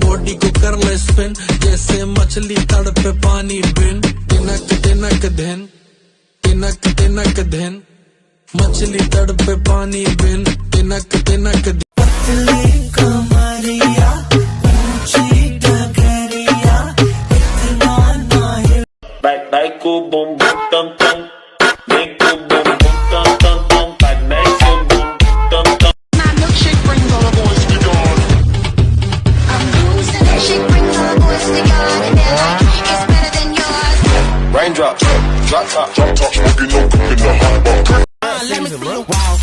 Body को कर ले स्पिन जैसे मछली तड़ पे पानी बिन तिनक तिनक दिन तिनक तिनक दिन मछली तड़ पे पानी बिन तिनक तिनक दिन पतली कमरिया ऊंची डगरिया इतना नाहिल Back को boom boom tum tum make को boom boom tum tum tum back को boom tum tum My milkshake brings all the boys to God. I'm losing that shit brings all the boys to God. And they're like, it's better than yours. raindrop drop top smoking no cooking the hot box Let me see you wow